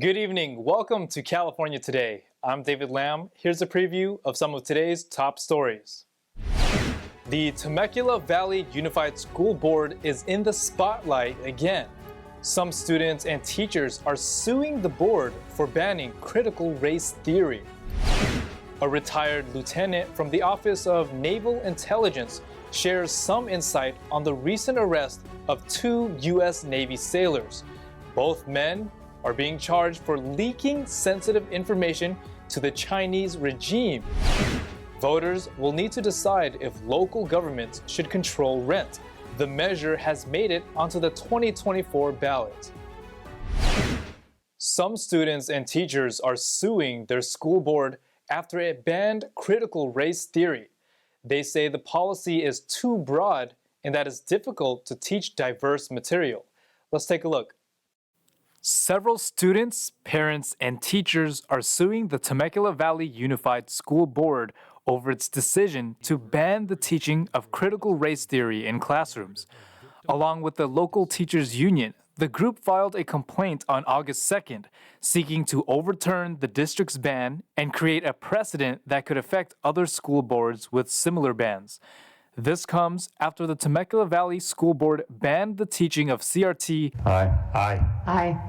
Good evening. Welcome to California Today. I'm David Lamb. Here's a preview of some of today's top stories. The Temecula Valley Unified School Board is in the spotlight again. Some students and teachers are suing the board for banning critical race theory. A retired lieutenant from the Office of Naval Intelligence shares some insight on the recent arrest of two U.S. Navy sailors. Both men are being charged for leaking sensitive information to the Chinese regime. Voters will need to decide if local governments should control rent. The measure has made it onto the 2024 ballot. Some students and teachers are suing their school board after it banned critical race theory. They say the policy is too broad and that it's difficult to teach diverse material. Let's take a look. Several students, parents, and teachers are suing the Temecula Valley Unified School Board over its decision to ban the teaching of critical race theory in classrooms. Along with the local teachers union, the group filed a complaint on August 2nd, seeking to overturn the district's ban and create a precedent that could affect other school boards with similar bans. This comes after the Temecula Valley School Board banned the teaching of CRT. Aye.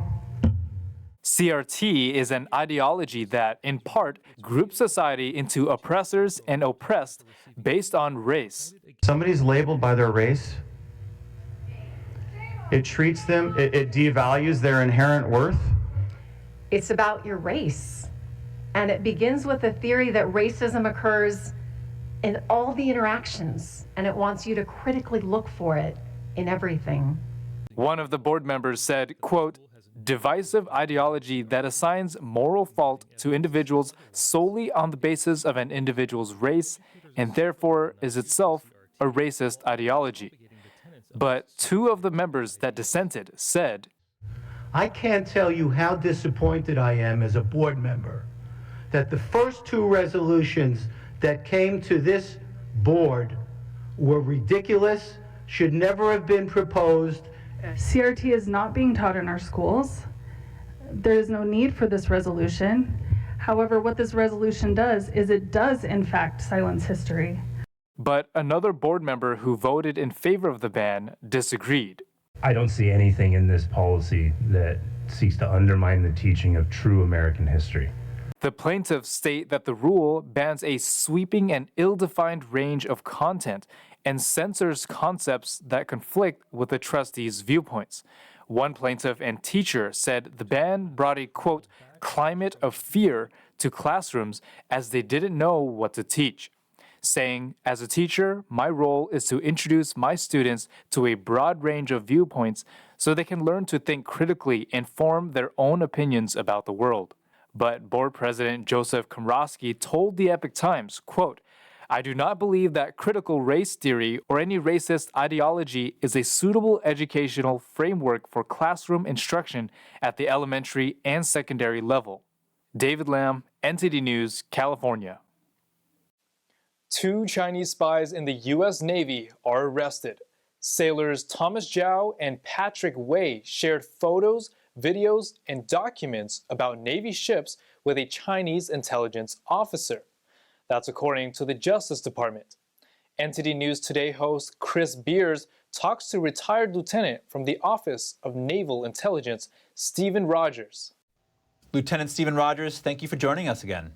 CRT is an ideology that, in part, groups society into oppressors and oppressed based on race. Somebody's labeled by their race. It treats them, it devalues their inherent worth. It's about your race. And it begins with the theory that racism occurs in all the interactions, and it wants you to critically look for it in everything. One of the board members said, quote, "Divisive ideology that assigns moral fault to individuals solely on the basis of an individual's race and therefore is itself a racist ideology." But two of the members that dissented said, I can't tell you how disappointed I am as a board member that the first two resolutions that came to this board were ridiculous, should never have been proposed. CRT is not being taught in our schools. There is no need for this resolution. However, what this resolution does is it does, in fact, silence history. But another board member who voted in favor of the ban disagreed. I don't see anything in this policy that seeks to undermine the teaching of true American history. The plaintiffs state that the rule bans a sweeping and ill-defined range of content and censors concepts that conflict with the trustees' viewpoints. One plaintiff and teacher said the ban brought a, quote, climate of fear to classrooms as they didn't know what to teach, saying, as a teacher, my role is to introduce my students to a broad range of viewpoints so they can learn to think critically and form their own opinions about the world. But board president Joseph Komrosky told the Epoch Times, quote, I do not believe that critical race theory or any racist ideology is a suitable educational framework for classroom instruction at the elementary and secondary level. David Lamb, NTD News, California. Two Chinese spies in the U.S. Navy are arrested. Sailors Thomas Zhao and Patrick Wei shared photos, videos, and documents about Navy ships with a Chinese intelligence officer. That's according to the Justice Department. NTD News Today host Chris Beers talks to retired lieutenant from the Office of Naval Intelligence, Stephen Rogers. Lieutenant Stephen Rogers, thank you for joining us again.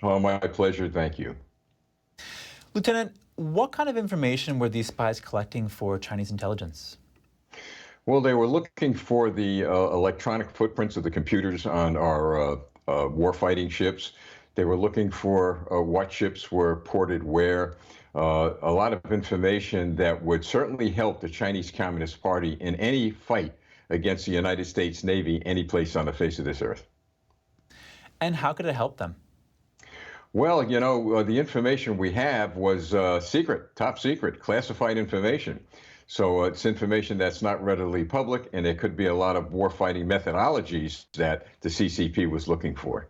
Oh, my pleasure. Thank you. Lieutenant, what kind of information were these spies collecting for Chinese intelligence? Well, they were looking for the electronic footprints of the computers on our warfighting ships. They were looking for what ships were ported where. A lot of information that would certainly help the Chinese Communist Party in any fight against the United States Navy any place on the face of this earth. And how could it help them? Well, you know, the information we have was secret, top secret, classified information. So it's information that's not readily public, and there could be a lot of warfighting methodologies that the CCP was looking for.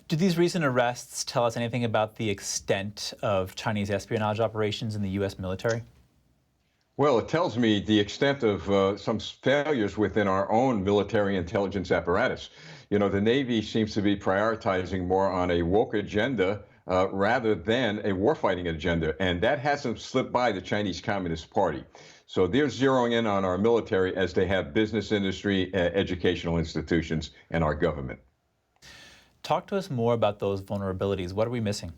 Do these recent arrests tell us anything about the extent of Chinese espionage operations in the U.S. military? Well, it tells me the extent of some failures within our own military intelligence apparatus. You know, the Navy seems to be prioritizing more on a woke agenda rather than a warfighting agenda, and that hasn't slipped by the Chinese Communist Party. So they're zeroing in on our military as they have business industry, educational institutions, and our government. Talk to us more about those vulnerabilities. What are we missing?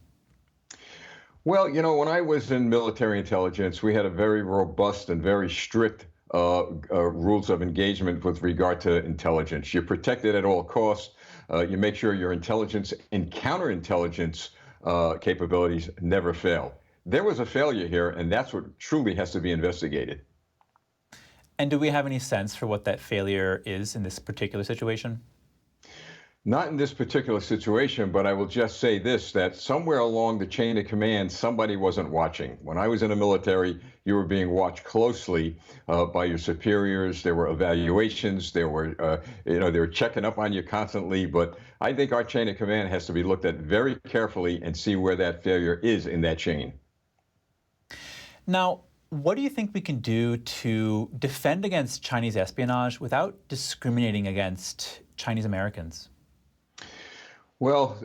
Well, you know, when I was in military intelligence, we had a very robust and very strict rules of engagement with regard to intelligence. You're protected at all costs. You make sure your intelligence and counterintelligence capabilities never fail. There was a failure here, and that's what truly has to be investigated. And do we have any sense for what that failure is in this particular situation? Not in this particular situation, but I will just say this, that somewhere along the chain of command, somebody wasn't watching. When I was in the military, you were being watched closely by your superiors. There were evaluations. There were, they were checking up on you constantly. But I think our chain of command has to be looked at very carefully and see where that failure is in that chain. Now, what do you think we can do to defend against Chinese espionage without discriminating against Chinese Americans? Well,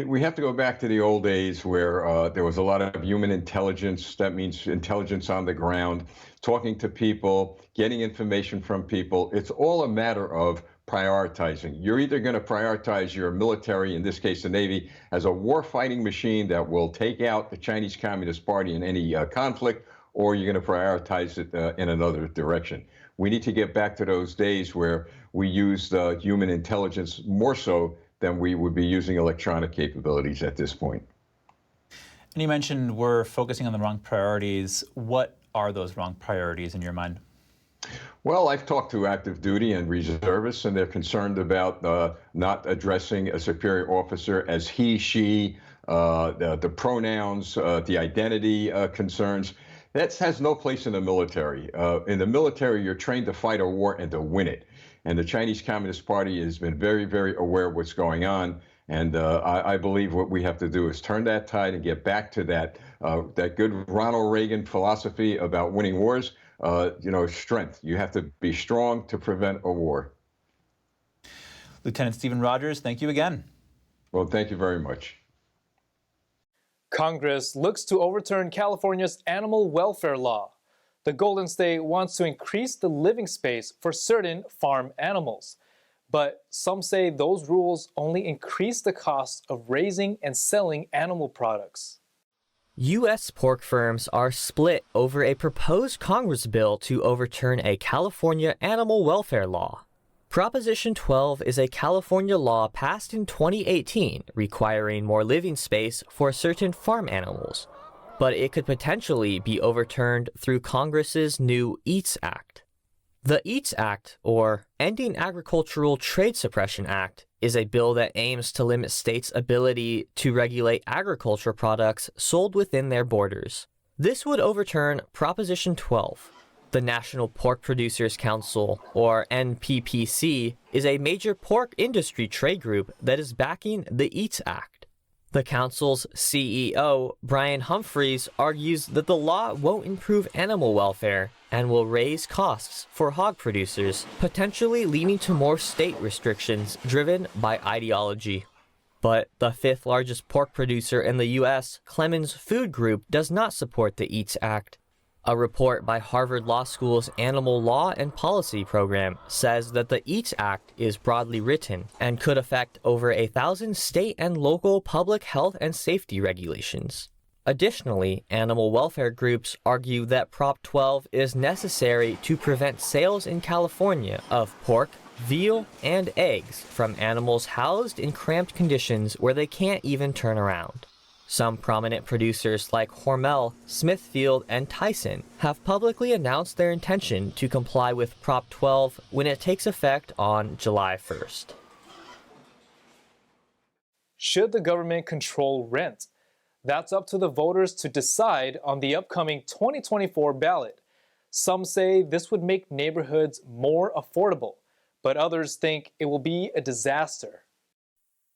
we have to go back to the old days where there was a lot of human intelligence. That means intelligence on the ground, talking to people, getting information from people. It's all a matter of prioritizing. You're either going to prioritize your military, in this case the Navy, as a war-fighting machine that will take out the Chinese Communist Party in any conflict, or you're going to prioritize it in another direction. We need to get back to those days where we used human intelligence more so than we would be using electronic capabilities at this point. And you mentioned we're focusing on the wrong priorities. What are those wrong priorities in your mind? Well, I've talked to active duty and reservists, and they're concerned about not addressing a superior officer as he, she, the pronouns, the identity concerns. That has no place in the military. In the military, you're trained to fight a war and to win it. And the Chinese Communist Party has been very, very aware of what's going on. And I believe what we have to do is turn that tide and get back to that good Ronald Reagan philosophy about winning wars. Strength. You have to be strong to prevent a war. Lieutenant Stephen Rogers, thank you again. Well, thank you very much. Congress looks to overturn California's animal welfare law. The Golden State wants to increase the living space for certain farm animals. But some say those rules only increase the cost of raising and selling animal products. U.S. pork firms are split over a proposed Congress bill to overturn a California animal welfare law. Proposition 12 is a California law passed in 2018 requiring more living space for certain farm animals, but it could potentially be overturned through Congress's new EATS Act. The EATS Act, or Ending Agricultural Trade Suppression Act, is a bill that aims to limit states' ability to regulate agriculture products sold within their borders. This would overturn Proposition 12. The National Pork Producers Council, or NPPC, is a major pork industry trade group that is backing the EATS Act. The council's CEO, Brian Humphreys, argues that the law won't improve animal welfare and will raise costs for hog producers, potentially leading to more state restrictions driven by ideology. But the fifth largest pork producer in the U.S., Clemens Food Group, does not support the EATS Act. A report by Harvard Law School's Animal Law and Policy program says that the EATS Act is broadly written and could affect over 1,000 state and local public health and safety regulations. Additionally, animal welfare groups argue that Prop 12 is necessary to prevent sales in California of pork, veal, and eggs from animals housed in cramped conditions where they can't even turn around. Some prominent producers like Hormel, Smithfield, and Tyson have publicly announced their intention to comply with Prop 12 when it takes effect on July 1st. Should the government control rent? That's up to the voters to decide on the upcoming 2024 ballot. Some say this would make neighborhoods more affordable, but others think it will be a disaster.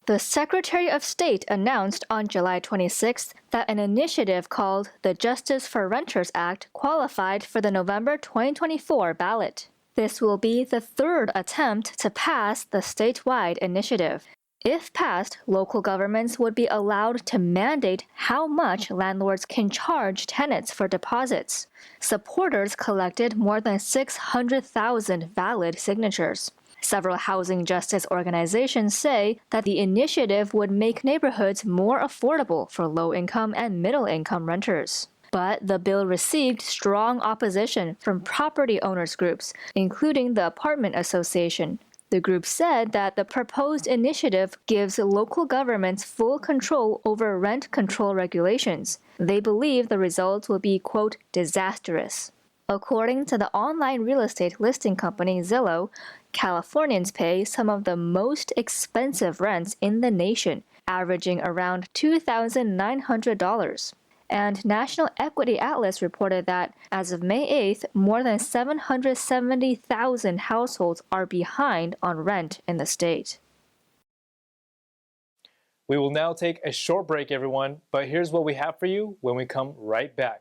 The Secretary of State announced on July 26th that an initiative called the Justice for Renters Act qualified for the November 2024 ballot. This will be the third attempt to pass the statewide initiative. If passed, local governments would be allowed to mandate how much landlords can charge tenants for deposits. Supporters collected more than 600,000 valid signatures. Several housing justice organizations say that the initiative would make neighborhoods more affordable for low-income and middle-income renters. But the bill received strong opposition from property owners groups, including the Apartment Association. The group said that the proposed initiative gives local governments full control over rent control regulations. They believe the results will be, quote, disastrous. According to the online real estate listing company Zillow, Californians pay some of the most expensive rents in the nation, averaging around $2,900. And National Equity Atlas reported that, as of May 8th, more than 770,000 households are behind on rent in the state. We will now take a short break, everyone, but here's what we have for you when we come right back.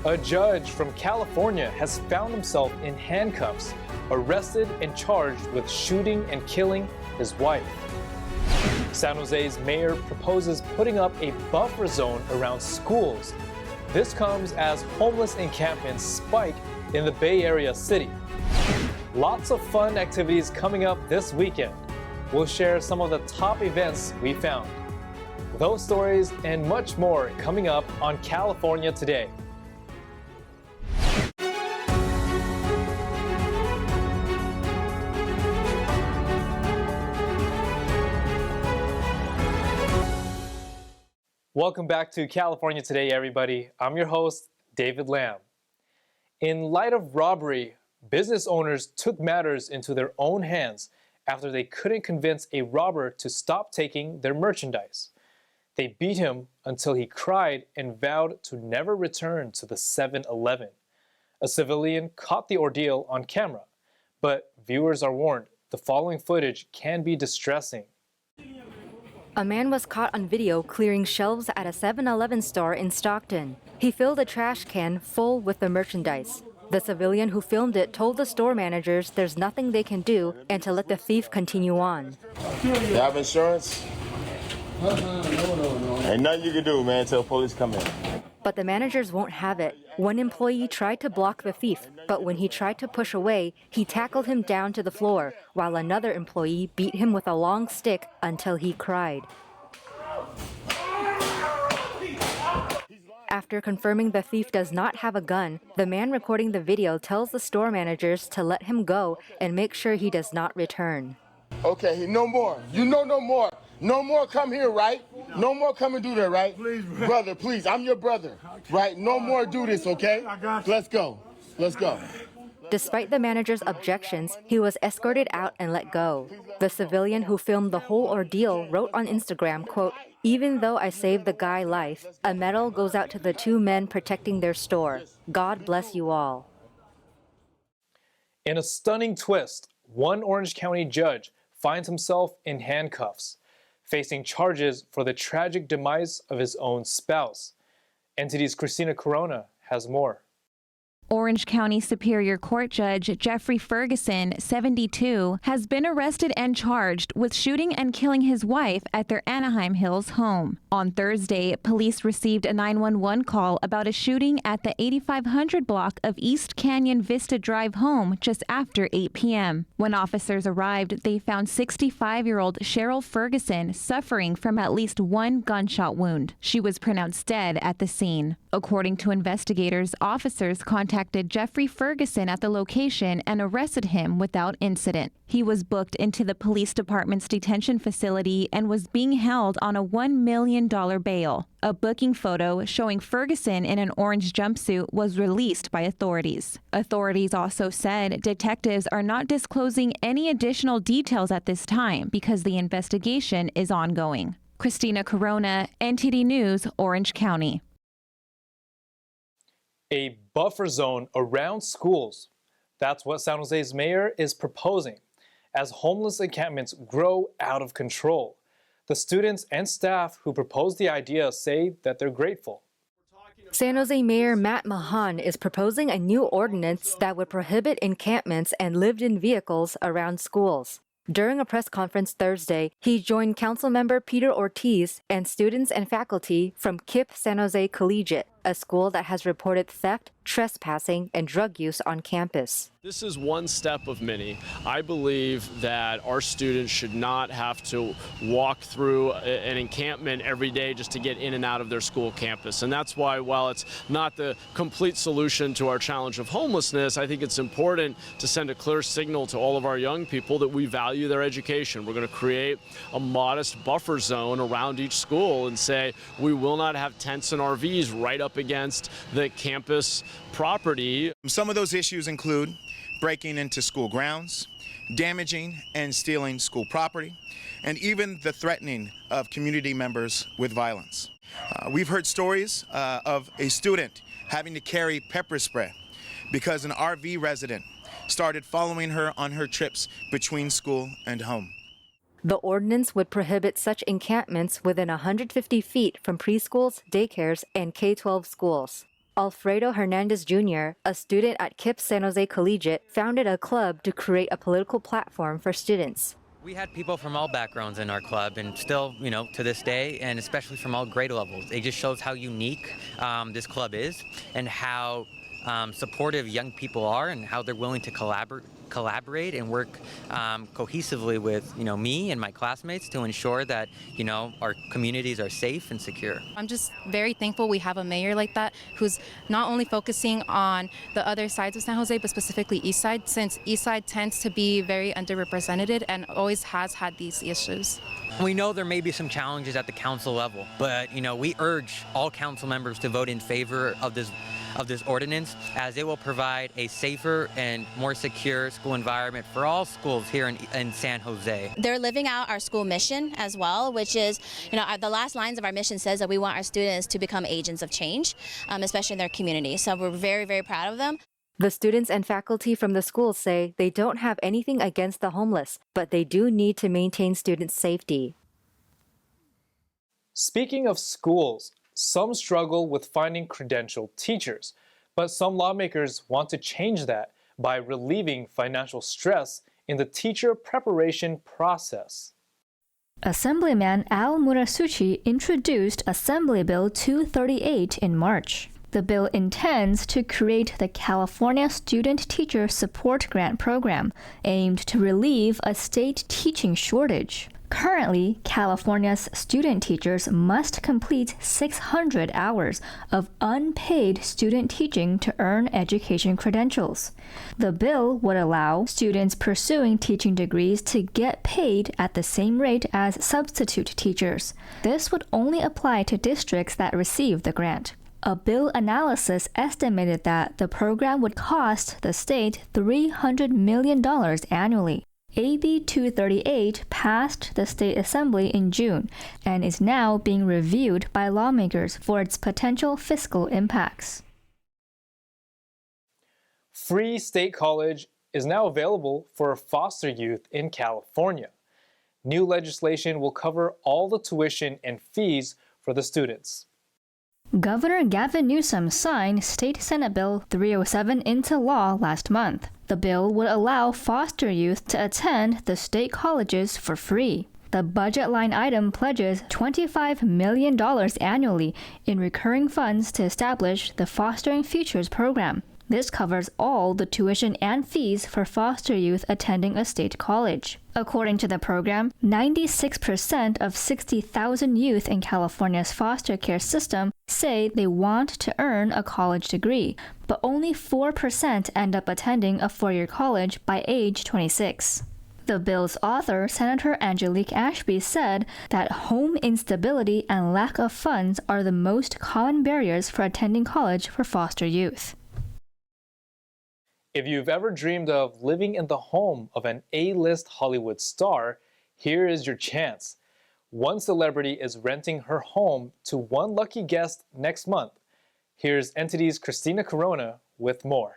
A judge from California has found himself in handcuffs, arrested and charged with shooting and killing his wife. San Jose's mayor proposes putting up a buffer zone around schools. This comes as homeless encampments spike in the Bay Area city. Lots of fun activities coming up this weekend. We'll share some of the top events we found. Those stories and much more coming up on California Today. Welcome back to California Today, everybody. I'm your host, David Lamb. In light of robbery, business owners took matters into their own hands after they couldn't convince a robber to stop taking their merchandise. They beat him until he cried and vowed to never return to the 7-Eleven. A civilian caught the ordeal on camera, but viewers are warned the following footage can be distressing. A man was caught on video clearing shelves at a 7-Eleven store in Stockton. He filled a trash can full with the merchandise. The civilian who filmed it told the store managers there's nothing they can do and to let the thief continue on. You have insurance? No. Ain't nothing you can do, man, until police come in. But the managers won't have it. One employee tried to block the thief, but when he tried to push away, he tackled him down to the floor, while another employee beat him with a long stick until he cried. After confirming the thief does not have a gun, the man recording the video tells the store managers to let him go and make sure he does not return. Okay, no more. You know no more. No more come here, right? No more come and do that, right? Please, brother, please. I'm your brother, right? No more do this, okay? Let's go. Let's go. Despite the manager's objections, he was escorted out and let go. The civilian who filmed the whole ordeal wrote on Instagram, quote, "Even though I saved the guy life, a medal goes out to the two men protecting their store. God bless you all." In a stunning twist, one Orange County judge finds himself in handcuffs, facing charges for the tragic demise of his own spouse. NTD's Christina Corona has more. Orange County Superior Court Judge Jeffrey Ferguson, 72, has been arrested and charged with shooting and killing his wife at their Anaheim Hills home. On Thursday, police received a 911 call about a shooting at the 8500 block of East Canyon Vista Drive home just after 8 p.m. When officers arrived, they found 65-year-old Cheryl Ferguson suffering from at least one gunshot wound. She was pronounced dead at the scene. According to investigators, officers contacted Jeffrey Ferguson at the location and arrested him without incident. He was booked into the police department's detention facility and was being held on a $1 million bail. A booking photo showing Ferguson in an orange jumpsuit was released by authorities. Authorities also said detectives are not disclosing any additional details at this time because the investigation is ongoing. Christina Corona, NTD News, Orange County. A buffer zone around schools. That's what San Jose's mayor is proposing. as homeless encampments grow out of control. The students and staff who proposed the idea say that they're grateful. San Jose Mayor Matt Mahan is proposing a new ordinance that would prohibit encampments and lived-in vehicles around schools. During a press conference Thursday, he joined Councilmember Peter Ortiz and students and faculty from KIPP San Jose Collegiate, a school that has reported theft, trespassing, and drug use on campus. This is one step of many. I believe that our students should not have to walk through an encampment every day just to get in and out of their school campus. And that's why, while it's not the complete solution to our challenge of homelessness, I think it's important to send a clear signal to all of our young people that we value their education. We're going to create a modest buffer zone around each school and say we will not have tents and RVs right up against the campus property. Some of those issues include breaking into school grounds, damaging and stealing school property, and even the threatening of community members with violence. We've heard stories of a student having to carry pepper spray because an RV resident started following her on her trips between school and home. The ordinance would prohibit such encampments within 150 feet from preschools, daycares, and K-12 schools. Alfredo Hernandez Jr., a student at KIPP San Jose Collegiate, founded a club to create a political platform for students. We had people from all backgrounds in our club, and still, to this day, and especially from all grade levels. It just shows how unique this club is and how supportive young people are and how they're willing to collaborate and work cohesively with me and my classmates to ensure that our communities are safe and secure. I'm just very thankful we have a mayor like that who's not only focusing on the other sides of San Jose but specifically East Side, since East Side tends to be very underrepresented and always has had these issues. We know there may be some challenges at the council level, but we urge all council members to vote in favor of this ordinance, as it will provide a safer and more secure school environment for all schools here in San Jose. They're living out our school mission as well, which is, the last lines of our mission says that we want our students to become agents of change, especially in their community. So we're very, very proud of them. The students and faculty from the school say they don't have anything against the homeless, but they do need to maintain students' safety. Speaking of schools, some struggle with finding credentialed teachers, but some lawmakers want to change that by relieving financial stress in the teacher preparation process. Assemblyman Al Murasuchi introduced Assembly Bill 238 in March. The bill intends to create the California Student Teacher Support Grant Program, aimed to relieve a state teaching shortage. Currently, California's student teachers must complete 600 hours of unpaid student teaching to earn education credentials. The bill would allow students pursuing teaching degrees to get paid at the same rate as substitute teachers. This would only apply to districts that receive the grant. A bill analysis estimated that the program would cost the state $300 million annually. AB 238 passed the state assembly in June and is now being reviewed by lawmakers for its potential fiscal impacts. Free state college is now available for foster youth in California. New legislation will cover all the tuition and fees for the students. Governor Gavin Newsom signed State Senate Bill 307 into law last month. The bill would allow foster youth to attend the state colleges for free. The budget line item pledges $25 million annually in recurring funds to establish the Fostering Futures program. This covers all the tuition and fees for foster youth attending a state college. According to the program, 96% of 60,000 youth in California's foster care system say they want to earn a college degree, but only 4% end up attending a four-year college by age 26. The bill's author, Senator Angelique Ashby, said that home instability and lack of funds are the most common barriers for attending college for foster youth. If you've ever dreamed of living in the home of an A-list Hollywood star, here is your chance. One celebrity is renting her home to one lucky guest next month. Here's Entity's Christina Corona with more.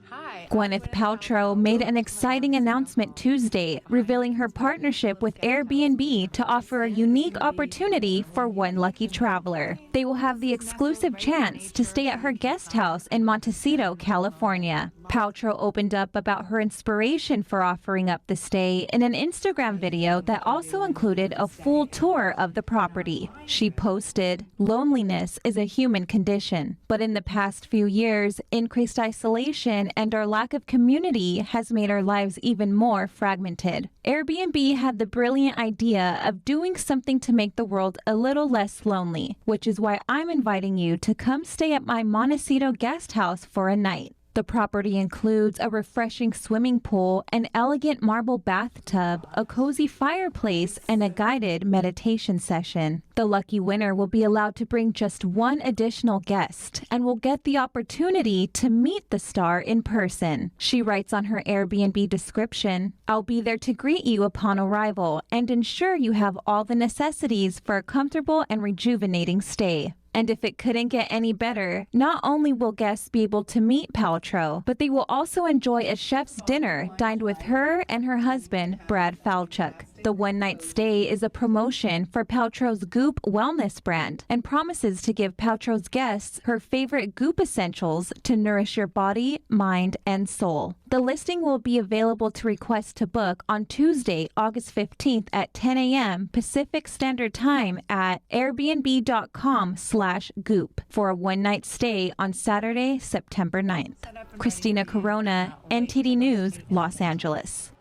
Hi, Gwyneth Paltrow made an exciting announcement Tuesday, revealing her partnership with Airbnb to offer a unique opportunity for one lucky traveler. They will have the exclusive chance to stay at her guest house in Montecito, California. Paltrow opened up about her inspiration for offering up the stay in an Instagram video that also included a full tour of the property. She posted, "Loneliness is a human condition, but in the past few years, increased isolation and our lack of community has made our lives even more fragmented." Airbnb had the brilliant idea of doing something to make the world a little less lonely, which is why I'm inviting you to come stay at my Montecito guest house for a night. The property includes a refreshing swimming pool, an elegant marble bathtub, a cozy fireplace, and a guided meditation session. The lucky winner will be allowed to bring just one additional guest and will get the opportunity to meet the star in person. She writes on her Airbnb description, "I'll be there to greet you upon arrival and ensure you have all the necessities for a comfortable and rejuvenating stay." And if it couldn't get any better, not only will guests be able to meet Paltrow, but they will also enjoy a chef's dinner dined with her and her husband, Brad Falchuk. The one-night stay is a promotion for Paltrow's Goop wellness brand and promises to give Paltrow's guests her favorite Goop essentials to nourish your body, mind, and soul. The listing will be available to request to book on Tuesday, August 15th at 10 a.m. Pacific Standard Time at airbnb.com/goop for a one-night stay on Saturday, September 9th. Christina Corona, NTD News, Los Angeles.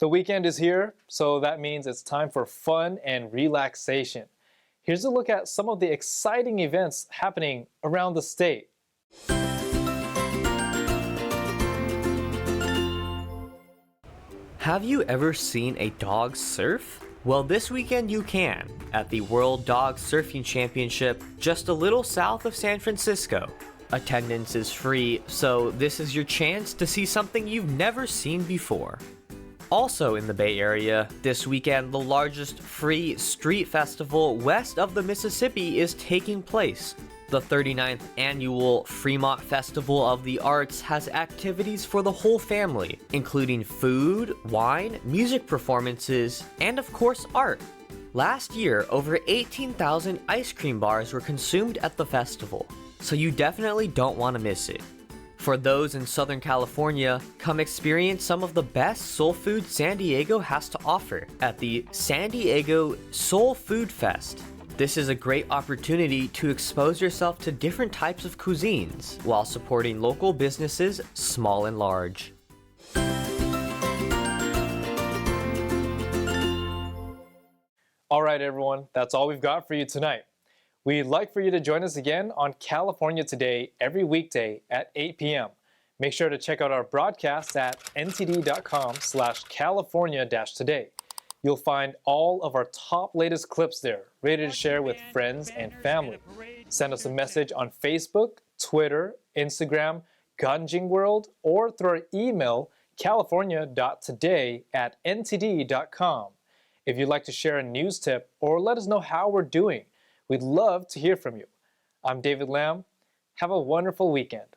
The weekend is here, so that means it's time for fun and relaxation. Here's a look at some of the exciting events happening around the state. Have you ever seen a dog surf? Well, this weekend you can, at the World Dog Surfing Championship just a little south of San Francisco. Attendance is free, so this is your chance to see something you've never seen before. Also in the Bay Area, this weekend the largest free street festival west of the Mississippi is taking place. The 39th annual Fremont Festival of the Arts has activities for the whole family, including food, wine, music performances, and of course art. Last year, over 18,000 ice cream bars were consumed at the festival, so you definitely don't want to miss it. For those in Southern California, come experience some of the best soul food San Diego has to offer at the San Diego Soul Food Fest. This is a great opportunity to expose yourself to different types of cuisines while supporting local businesses, small and large. All right, everyone, that's all we've got for you tonight. We'd like for you to join us again on California Today every weekday at 8 p.m. Make sure to check out our broadcast at ntd.com/California-today. You'll find all of our top latest clips there, ready to share with friends and family. Send us a message on Facebook, Twitter, Instagram, Ganjing World, or through our email, california.today@ntd.com. If you'd like to share a news tip or let us know how we're doing, we'd love to hear from you. I'm David Lamb. Have a wonderful weekend.